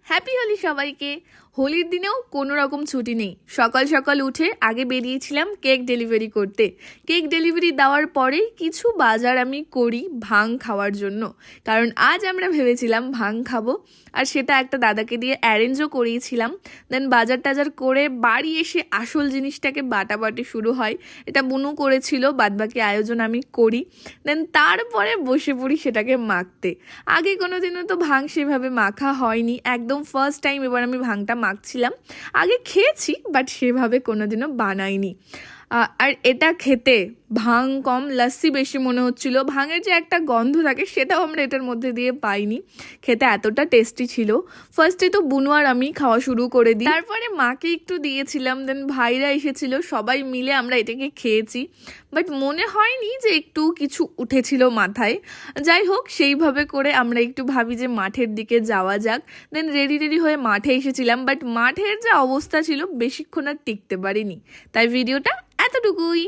Happy Holi সবাইকে। হোলির দিনেও কোনো রকম ছুটি নেই। সকাল সকাল উঠে আগে বেরিয়েছিলাম কেক ডেলিভারি করতে। কেক ডেলিভারি দেওয়ার পরেই কিছু বাজার আমি করি ভাং খাওয়ার জন্য, কারণ আজ আমরা ভেবেছিলাম ভাং খাবো, আর সেটা একটা দাদাকে দিয়ে অ্যারেঞ্জও করিয়েছিলাম। দেন বাজার টাজার করে বাড়ি এসে আসল জিনিসটাকে বাটাবাটি শুরু হয়। এটা বুনু করেছিল, বাদবাকি আয়োজন আমি করি। দেন তারপরে বসে পড়ি সেটাকে মাখতে। আগে কোনো দিনও তো ভাং সেভাবে মাখা হয়নি, একদম ফার্স্ট টাইম এবার আমি ভাংটা মাখছিলাম। আগে খেয়েছি বাট সেভাবে কোনোদিনও বানাইনি। আর এটা খেতে ভাং কম লাস্সি বেশি মনে হচ্ছিল। ভাঙের যে একটা গন্ধ থাকে সেটাও আমরা এটার মধ্যে দিয়ে পাইনি। খেতে এতটা টেস্টি ছিল। ফার্স্টে তো বুনু আর আমি খাওয়া শুরু করে দিই, তারপরে মাকে একটু দিয়েছিলাম। দেন ভাইরা এসেছিল, সবাই মিলে আমরা এটাকে খেয়েছি। বাট মনে হয়নি যে একটু কিছু উঠেছিল মাথায়। যাই হোক, সেইভাবে করে আমরা একটু ভাবি যে মাঠের দিকে যাওয়া যাক। দেন রেডি হয়ে মাঠে এসেছিলাম, বাট মাঠের যে অবস্থা ছিল বেশিক্ষণ আর টিকতে পারিনি, তাই ভিডিওটা এতটুকুই।